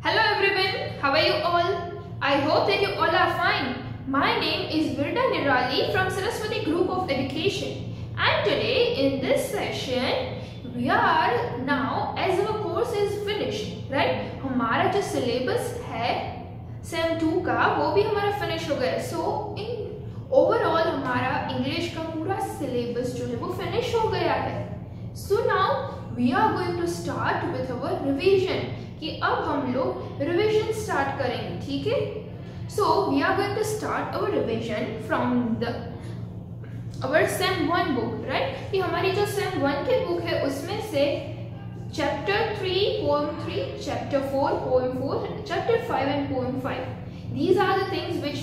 Hello everyone, how are you all? I hope that you all are fine. My name is Virda Nirali from Saraswati Group of Education, and today in this session we are now, as our course is finished, right? हमारा जो syllabus है Sem 2 का वो भी हमारा finish हो गया. So in overall हमारा English का पूरा syllabus जो है वो finish हो गया है. So now we are going to start with our revision. कि अब हम लोग रिवीजन स्टार्ट करेंगे, ठीक है? So we are going to start our revision from our same 1 book, right? कि हमारी जो सेम 1 की बुक है उसमें से chapter 3 poem 3, chapter 4 poem 4, chapter 5 and poem 5. These are the things which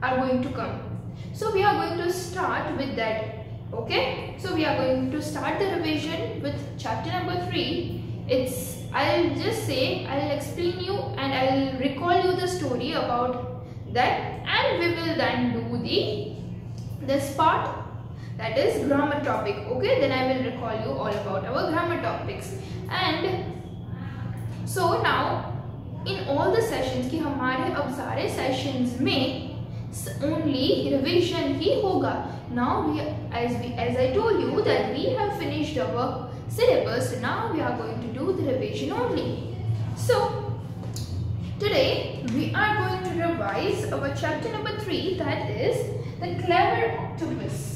are going to come. So we are going to start with that. Okay? So we are going to start the revision with chapter number 3. I'll just say, I'll explain you and I'll recall you the story about that, and we will then do this part, that is grammar topic. Okay, then I will recall you all about our grammar topics. And so now in all the sessions कि हमारे अब सारे sessions में only revision ही होगा. Now as I told you that we have finished our syllabus, now we are going to do the revision only. So today we are going to revise our chapter number 3, that is the clever octopus.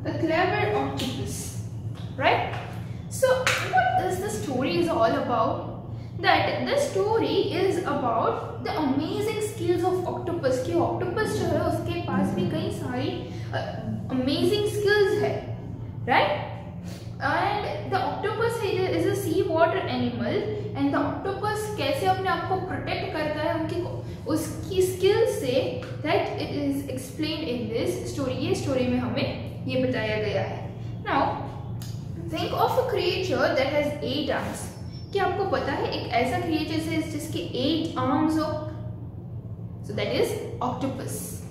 The clever octopus, right? So what is the story is all about? That the story is about the amazing skills of octopus. कि octopus जो है उसके पास भी कई सारी amazing skills है, right? And the octopus is a sea water animal, and the octopus कैसे अपने आप को protect करता है उसकी skills से, that it is explained in this story. ये story में हमें ये बताया गया है. Now think of a creature that has 8 arms. क्या आपको पता है एक ऐसा creature है जिसके 8 arms हो? So that is octopus,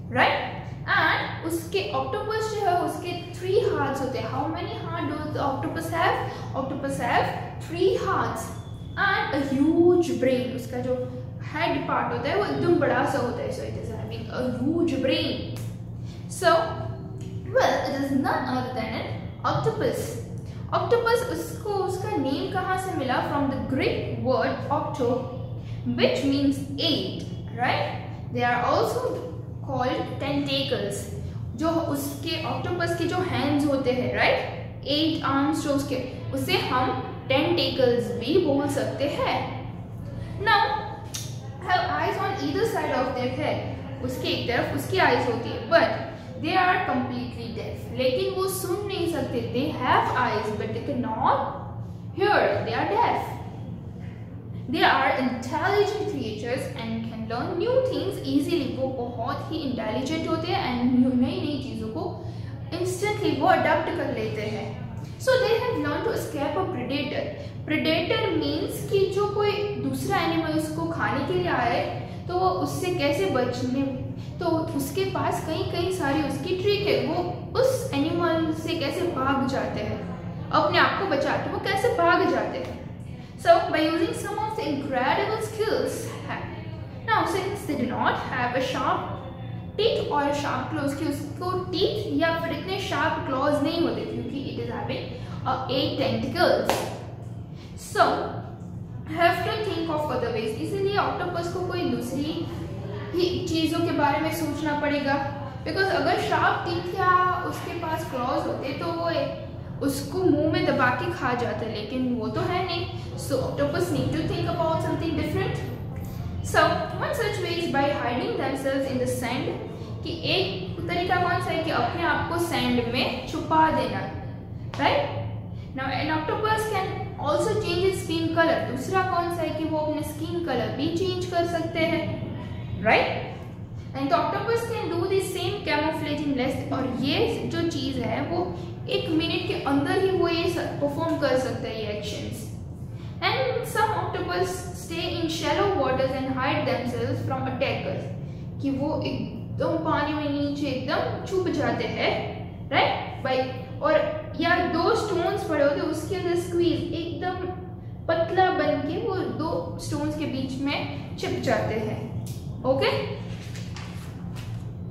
right? And उसके octopus जो है उसके 3 hearts होते हैं. How many hearts does the octopus have? Octopus have 3 hearts and a huge brain. उसका जो head part होता है वो एकदम बड़ा सा होता है. So it is having a huge brain. So well, it is none other than an octopus. Octopus उसका name कहाँ से मिला? From the Greek word octo, which means 8, right? They are also called tentacles. जो उसके octopus के जो hands होते हैं, right? 8 arms जो उसे हम tentacles भी बोल सकते हैं. Now have eyes on either side of their head. उसके एक तरफ उसकी eyes होती है, but they are completely deaf. लेकिन वो सुन नहीं सकते. They have eyes but they cannot hear. They are deaf. They are intelligent creatures and can learn new things easily. वो बहुत ही intelligent होते हैं and नई नई चीजों को instantly वो adapt कर लेते हैं. So they have learned to escape a predator. Predator means कि जो कोई दूसरा animal उसको खाने के लिए आए तो वो उससे कैसे बचने, तो उसके पास कई सारी उसकी ट्रिक है. वो उस एनिमल से कैसे भाग जाते हैं, अपने आप को बचाते, वो कैसे भाग जाते हैं. So by using some of the incredible skills, now since they do not have a sharp teeth or a sharp claws, कि उसको teeth या फिर इतने sharp claws नहीं होते क्योंकि it is having 8 tentacles. So have to think of other ways. इसीलिए octopus को कोई दूसरी चीजों के बारे में सोचना पड़ेगा. बिकॉज अगर शार्प टीथ या उसके पास क्लॉज होते तो वो उसको मुंह में दबा के खा जाते, लेकिन वो तो है नहीं. So octopus need to think about something different. So one such way is by hiding themselves in the sand. कि एक तरीका कौन सा है कि अपने आप को सैंड में छुपा देना, right? Now an octopus can also change its skin colour. दूसरा कौन सा है कि वो अपने स्किन कलर भी चेंज कर सकते हैं, right? And octopus can do the same camouflage in less, और ये जो चीज है वो 1 मिनट के अंदर ही वो ये परफॉर्म कर सकता है ये actions. And some octopus stay in shallow waters and hide themselves from attackers, कि वो एकदम पानी में नीचे एकदम छुप जाते हैं, राइट बाय, और या 2 स्टोन्स पड़े होते उसके अंदर स्क्वीज एकदम पतला बन के वो 2 स्टोन्स के बीच में छिप जाते हैं। Okay,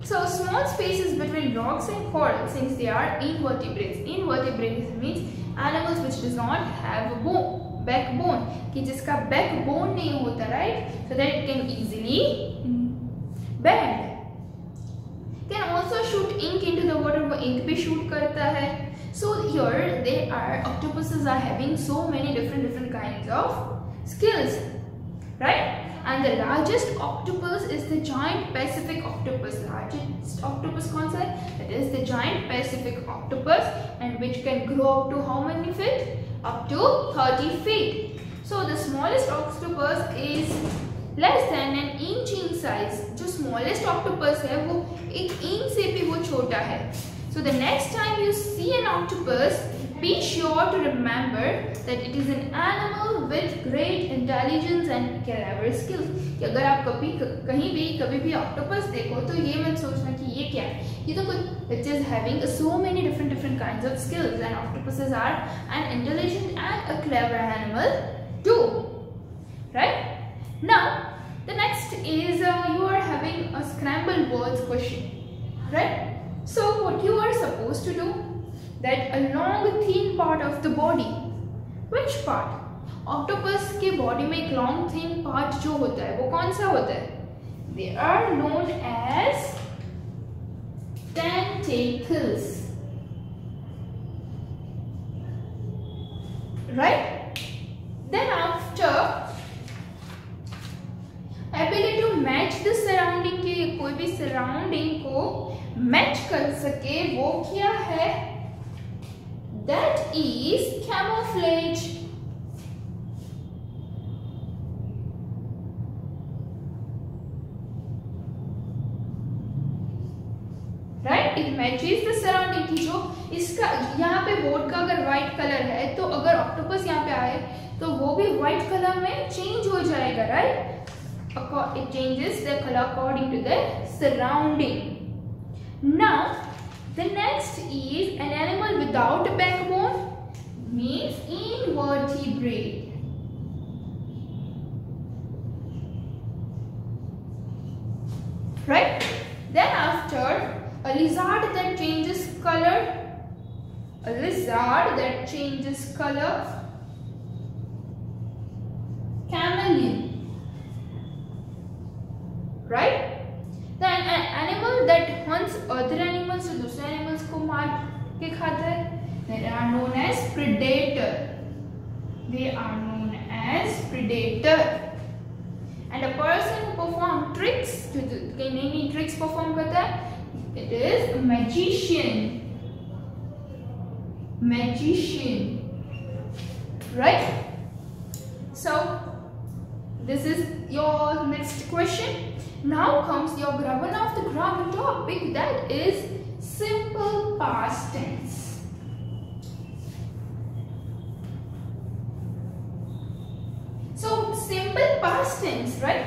so small spaces between rocks and coral, since they are invertebrates. Invertebrates means animals which does not have a bone, backbone, कि जिसका backbone नहीं होता, right? So that it can easily bend. Can also shoot ink into the water, वो ink भी shoot करता है। So here they are, octopuses are having so many different kinds of skills, right? And the largest octopus is the giant Pacific octopus. Largest octopus कौन सा है? It is the giant Pacific octopus, and which can grow up to how many feet? Up to 30 feet. So the smallest octopus is less than an inch in size. जो smallest octopus है वो 1 inch से भी वो छोटा है। So the next time you see an octopus, be sure to remember that it is an animal with great intelligence and clever skills. कि अगर आप कभी भी octopus देखो तो ये मत सोचना कि ये क्या है, ये तो कुछ it is having so many different kinds of skills, and octopuses are an intelligent and a clever animal too, right? Now the next is you are having a scrambled words question, right? So what you are supposed to do, that a long thin part of the body, which part? Octopus के body में एक long thin part जो होता है वो कौन सा होता है? They are known as tentacles, right? Then after ability to match the surrounding, के कोई भी surrounding को मैच कर सके वो क्या है? That is camouflage. Right? It matches the surrounding, की जो इसका यहाँ पे बोर्ड का अगर व्हाइट कलर है तो अगर ऑक्टोपस यहाँ पे आए तो वो भी व्हाइट कलर में चेंज हो जाएगा, right? It changes the color according to the surrounding. Now the next is an animal without a backbone, means invertebrate. Right? Then after, a lizard that changes color. A lizard that changes color. Chameleon. Right? Then an animal that hunts other animals, so दूसरे animals को मार के खाता है, they are known as predator. They are known as predator. And a person who perform tricks, जो नई tricks perform करता है, it is a magician. Magician. Right? So this is your next question. Now comes your one of the grammar topic, that is simple past tense. So simple past tense, right?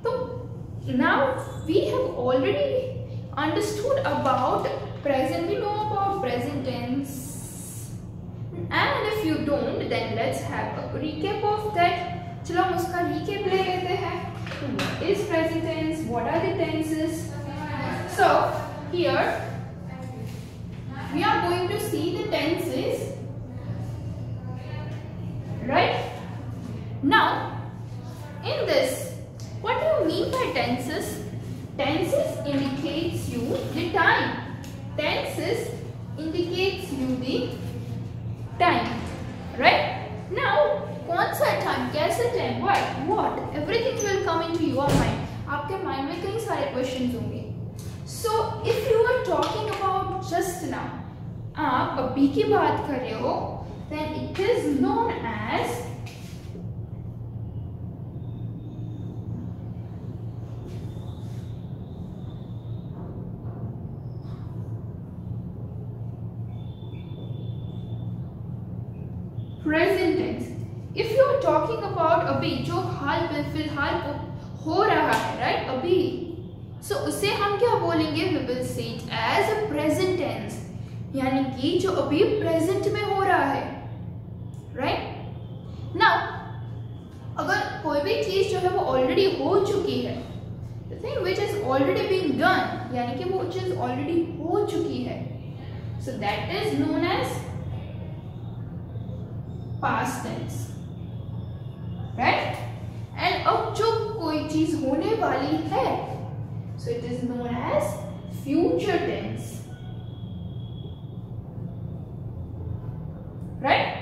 So now we have already understood about present. We know about present tense, and if you don't, then let's have a recap of that. चलो हम उसका recap ले लेते हैं. What is present tense? What are the tenses? So here we are going to see the tenses, right? Now in this, what do you mean by tenses? Tenses indicates you the time. Tenses indicates you the time, right? Now कौन सा time, कैसे time, what everything will come into your mind. आपके mind में कई सारे questions होंगे. So if you are talking about just now, आप अभी की बात कर रहे हो, then it is known as present tense, if you are talking about अभी जो हाल फिलहाल हो रहा है, राइट, अभी, सो उसे हम क्या बोलेंगे, we will say it as a present tense, यानी कि जो अभी प्रेजेंट में हो रहा है, राइट। नाउ अगर कोई भी चीज जो है वो ऑलरेडी हो चुकी है, the thing which is already being done, यानी कि वो चीज ऑलरेडी हो चुकी है, so that is known as past tense, right. And अब जो कोई चीज होने वाली है, so it is known as future tense, right.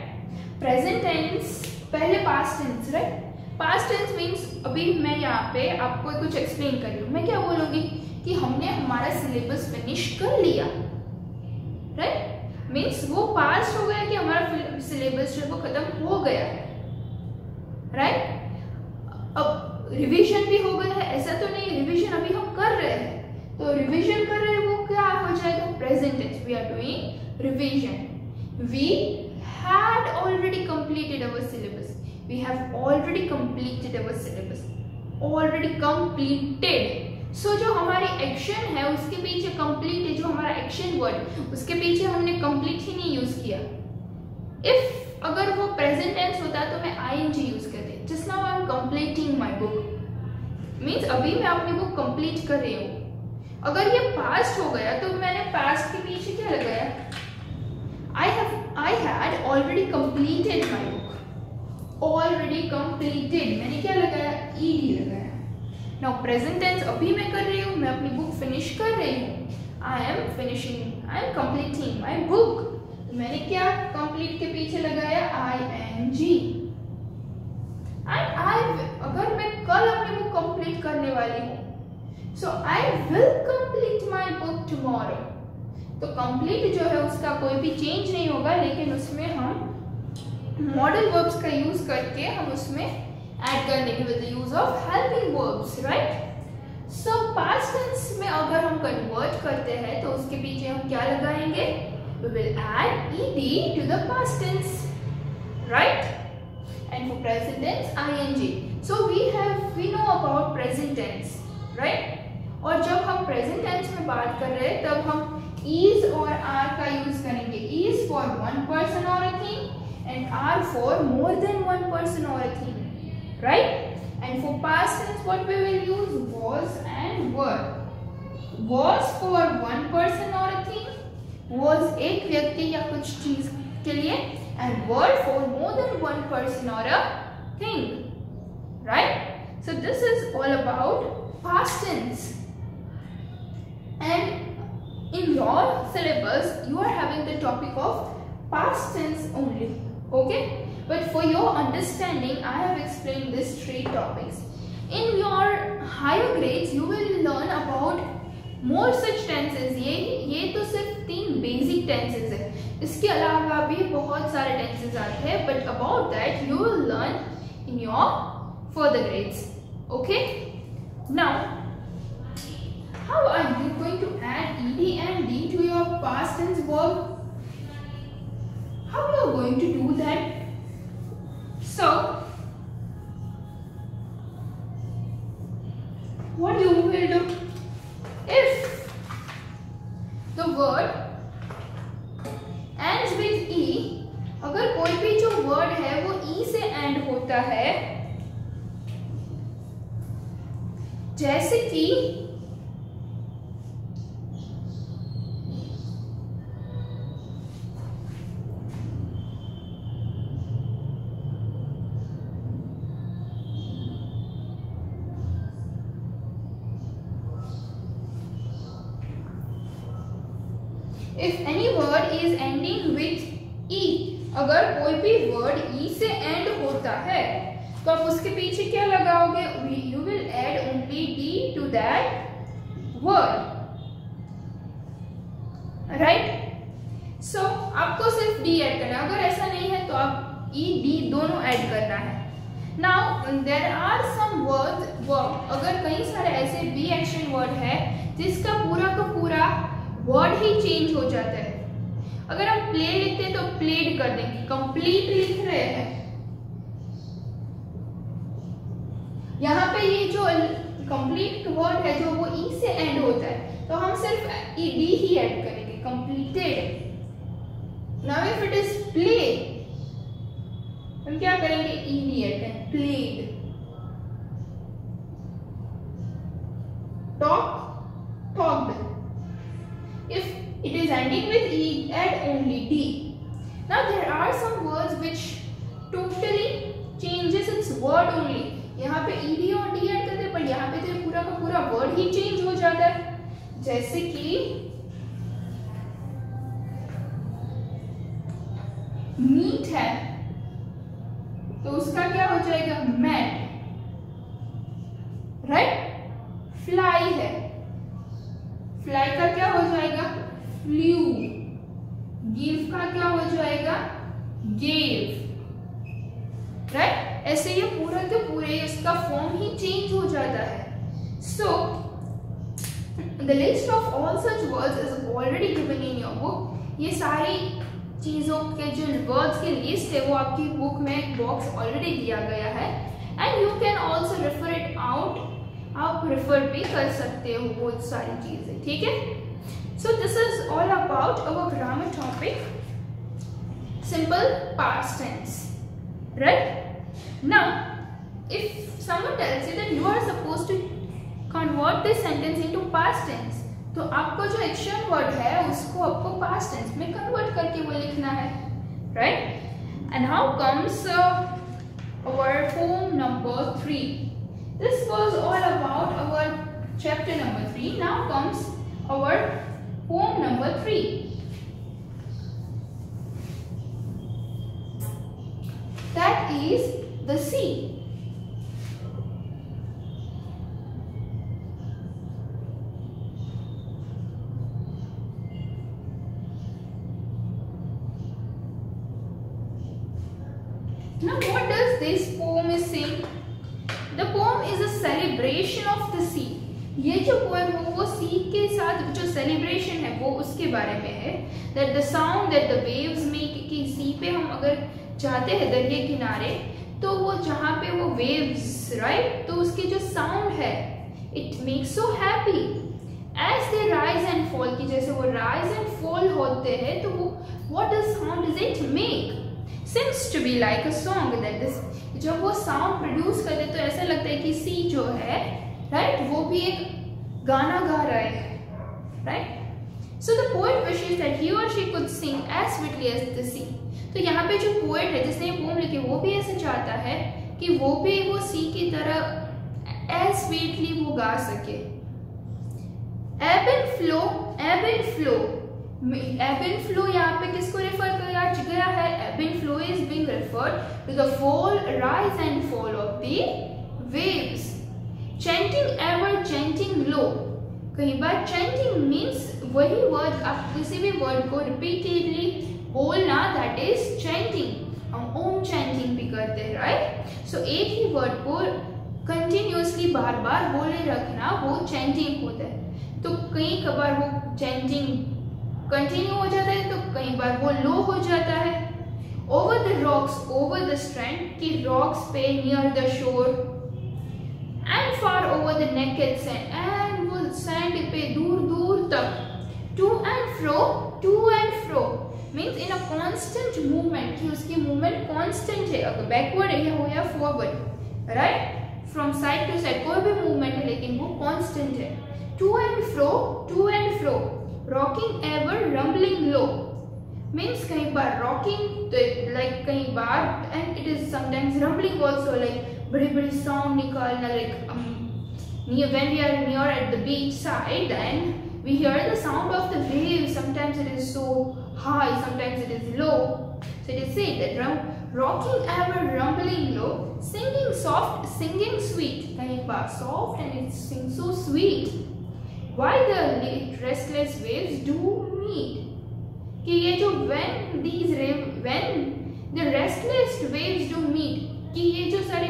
Present tense पहले past tense, right. Past tense means अभी मैं यहाँ पे आपको कुछ एक्सप्लेन कर रही हूँ, मैं क्या बोलूंगी कि हमने हमारा सिलेबस फिनिश कर लिया, राइट। मीन्स वो पास्ट हो गया कि हमारा सिलेबस जो वो खत्म हो गया है, राइट। अब रिवीजन भी हो गया है, ऐसा तो नहीं रिवीजन अभी हम कर रहे हैं, तो रिवीजन कर रहे हैं वो क्या हो जाएगा, present tense, we are doing revision, we had already completed our syllabus, we have already completed our syllabus, already completed, so जो हमारी एक्शन है उसके पीछे complete है, जो हमारा एक्शन वर्ड उसके पीछे हमने complete ही नहीं यूज किया। if अगर वो present tense होता तो मैं ing यूज करती, just now I am completing my book, means अभी मैं अपनी बुक complete कर रही हूँ। अगर ये past हो गया तो मैंने past के पीछे क्या लगाया, I had already completed my book, already completed, मैंने क्या लगाया, ed लगाया। Now present tense अभी मैं कर रही हूँ, मैं अपनी बुक फिनिश कर रही हूँ, I am completing my book, मैंने क्या complete के पीछे लगाया ing। अगर मैं कल अपनी बुक complete करने वाली हूँ, so I will complete my book tomorrow, तो कंप्लीट जो है उसका कोई भी चेंज नहीं होगा, लेकिन उसमें हम मॉडल वर्ब्स का यूज करके हम उसमें ऐड कर देंगे with the use of helping verbs, right. So past tense में अगर हम कन्वर्ट करते हैं तो उसके पीछे हम क्या लगाएंगे, we will add ed to the past tense, right. And for present tense ing, so we know about present tense, right. और जब हम प्रेजेंट टेंस में बात कर रहे हैं तब हम is और are का यूज करेंगे, is for one person or a thing and are for more than one person or a thing, right? And for past tense what we will use, was and were. Was for one person or a thing, was एक व्यक्ति या कुछ चीज के लिए, and were for more than one person or a thing, right? So this is all about past tense. And in your syllabus you are having the topic of past tense only, okay, but for your understanding I have explained these 3 topics. In your higher grades you will learn about more such tenses, ये तो सिर्फ 3 basic tenses है, इसके अलावा भी बहुत सारे tenses आते हैं, but about that you will learn in your further grades, okay. Now how are you going to add ed and d to your past tense verb? How you are going to do that? So what you will do, if the word ends with e, अगर कोई भी जो word है वो e से end होता है, जैसे कि if any word is ending with e, अगर कोई भी word e से end होता है तो आप उसके पीछे क्या लगाओगे, you will add only d to that word, right? So आपको सिर्फ d ऐड करना है, अगर ऐसा नहीं है तो आप e d दोनों ऐड करना है। Now there are some words, अगर कई सारे ऐसे be action word है जिसका पूरा का पूरा वर्ड ही चेंज हो जाता है, अगर हम प्ले लिखते हैं तो प्लेड कर देंगे, कंप्लीट लिख रहे हैं। यहाँ पे ये जो कंप्लीट वर्ड है जो वो ई से एंड होता है, तो हम सिर्फ ईडी ही ऐड करेंगे, completed. Now if it is play, हम क्या करेंगे, ईडी ऐड करेंगे, played. Talk, talked. If it is ending with E, add only D. Now there are some words which totally changes its word only. यहाँ पे ED और D add करते हैं, पर यहाँ पे तो पूरा का पूरा वर्ड ही चेंज हो जाता है। जैसे कि मीट है तो उसका क्या हो जाएगा, मैट, राइट। फ्लाई है, फ्लाई का क्या हो जाएगा, फ्लू। गिव का क्या हो जाएगा, गेव, राइट। ऐसे ये पूरा के पूरे इसका फॉर्म ही चेंज हो जाता है। So the list of all such words is already given in your book. ये सारी चीजों के जो वर्ड्स की लिस्ट है वो आपकी बुक में एक बॉक्स ऑलरेडी दिया गया है, and you can also refer it out. आप रेफर भी कर सकते हो बहुत सारी चीजें, ठीक है। So this is all about our grammar topic, simple past tense, right. Now if someone tells you that you are supposed to convert this sentence into past tense, तो आपको जो एक्शन वर्ड है उसको आपको पास्ट टेंस में convert करके वो लिखना है, right. And how comes our poem number 3। This was all about our chapter number 3. Now comes our poem number 3. That is the sea. Now what does this poem is saying? The poem is a celebration of the sea. ये जो poem है वो sea के साथ जो celebration है वो उसके बारे में है। That the sound that the waves make, कि sea पे हम अगर जाते हैं दरिया किनारे तो वो जहाँ पे वो waves, right, तो उसके जो sound है it makes so happy as they rise and fall, कि जैसे वो rise and fall होते हैं तो वो what does sound does it make? Seems to be like a song that this, जब वो साउंड प्रोड्यूस करते तो ऐसा लगता है कि सी जो है, राइट, वो भी एक गाना गा रहा है, right. So the poet wishes that he और she could sing as sweetly as the sea. तो यहाँ पे जो पोएट है जिसने ये पोएम लिखी वो भी ऐसा चाहता है कि वो भी वो सी की तरह एज स्वीटली वो गा सके। एब एंड फ्लो, एब and flow, ebb and flow यहाँ पे किसको रेफर किया गया है, ebb and flow is being referred to the fall, rise and fall of the waves. Chanting ever, chanting low, कई बार chanting means वही वर्ड आप किसी भी वर्ड को repeatedly बोलना, that is chanting। हम ओम chanting भी करते हैं, right? So एक ही वर्ड को continuously बार बार बोले रखना वो chanting होता है। तो कई बार वो chanting कंटिन्यू हो जाता है तो कई बार वो लो हो जाता है। Over the rocks, over the strand, की रॉक्स पे near the shore, and far over the naked sand, and वो सैंड पे दूर दूर तक। To and fro means in a constant movement, कि उसकी मूवमेंट कॉन्स्टेंट है, अगर बैकवर्ड है हो या forward, right, from side to side कोई भी मूवमेंट है लेकिन वो कॉन्स्टेंट है। To and fro, rocking ever, rumbling low means कहीं बार रॉकिंग तो लाइक कहीं बार, and it is sometimes rumbling also, like बड़ी बड़ी साउंड निकालना, like when we are near at the beach side then we hear the sound of the waves, sometimes it is so high, sometimes it is low, so it is said that rocking ever, rumbling low, singing soft, singing sweet, कहीं बार soft and it sings so sweet, why the restless waves do meet, कि ये जो when the restless waves do meet, कि ये जो सारे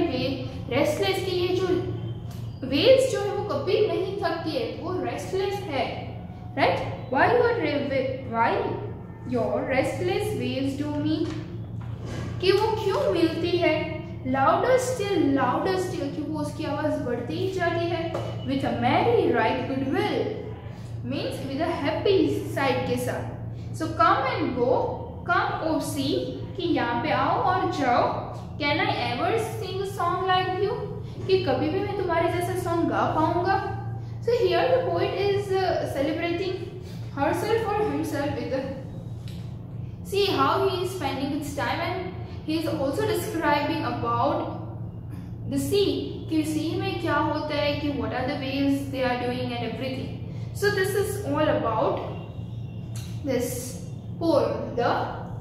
restless, कि ये जो waves जो है वो कभी नहीं थकती है, वो restless है, right? Why your restless waves to me. कि वो क्यों मिलती है? Louder still, कि वो उसकी आवाज बढ़ती ही जाती है. With a merry right goodwill, means with a happy side के साथ. So come and go, come or see, कि यहाँ पे आओ और जाओ. Can I ever sing a song like you? कि कभी भी मैं तुम्हारे जैसा सॉन्ग गा पाऊंगा. So here the poet is celebrating herself or himself with a, see how he is spending his time, and he is also describing about the sea, कि sea में क्या होता है, कि what are the waves they are doing and everything. So this is all about this poem, the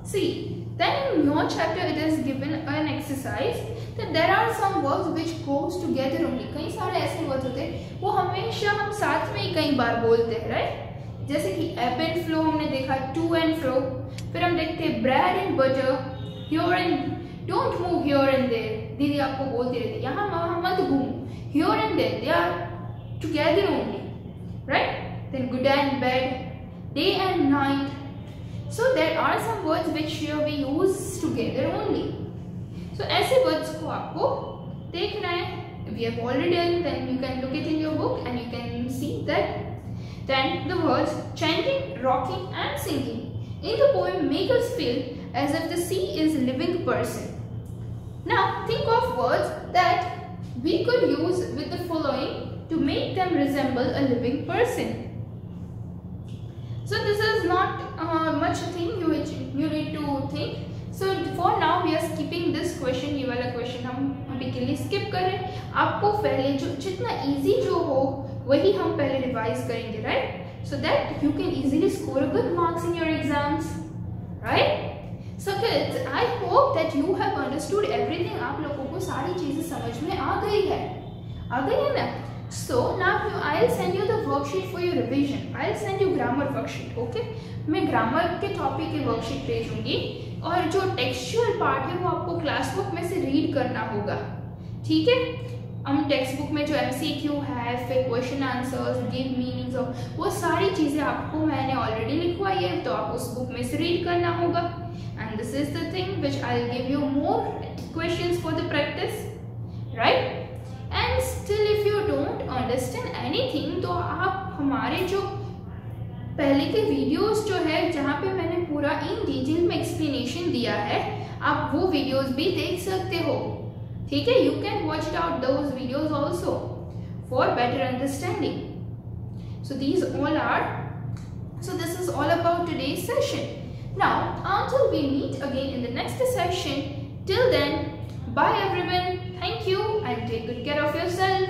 sea. Then in your chapter it is given an exercise that there are some words which goes together only. कई सारे ऐसे words होते हैं वो हमेशा हम साथ में ही कई बार बोलते हैं, right? जैसे कि ebb and flow हमने देखा, to and fro. फिर हम देखते हैं bread and butter, here and don't move here and there. दीदी आपको बोलती रहती है यहाँ वहाँ मत घूम. Here and there, they are together only, right? Then good and bad, day and night. So there are some words which we use together only. So ऐसे words को आपको देखना है. We have already done, then you can look it in your book and you can see that. Then the words chanting, rocking and singing in the poem make us feel as if the sea is a living person. Now think of words that we could use with the following to make them resemble a living person. So this is not much thing you need to think. So for now we are skipping this question. ये वाला question हम अभी के लिए skip कर रहे हैं. आपको पहले जो जितना easy जो हो वही हम पहले revise करेंगे, right? So that you can easily score good marks in your exams, right? So kids, I hope that you have understood everything. आप लोगों को सारी चीजें समझ में आ गई है ना? So now I'll send you the worksheet for your revision. I'll send you grammar worksheet, okay? मैं grammar के topic के worksheet भेजूंगी और जो textual part है वो आपको क्लास बुक में से read करना होगा, ठीक है? हम टेक्स्ट बुक में जो MCQ है, फिर क्वेश्चन आंसर्स, गिव मीनिंग्स और वो सारी चीज़ें आपको मैंने ऑलरेडी लिखवाई है, तो आप उस बुक में से रीड करना होगा. And this is the thing which I will give you more questions for the practice, right? And still if you don't understand anything, तो आप हमारे जो पहले के वीडियोस जो है जहाँ पे मैंने पूरा इन डिटेल में एक्सप्लेनेशन दिया है, आप वो वीडियोस भी देख सकते हो, ठीक है? You can watch out those videos also for better understanding. So these all are. So this is all about today's session. Now until we meet again in the next session, till then, bye everyone. Thank you and take good care of yourself.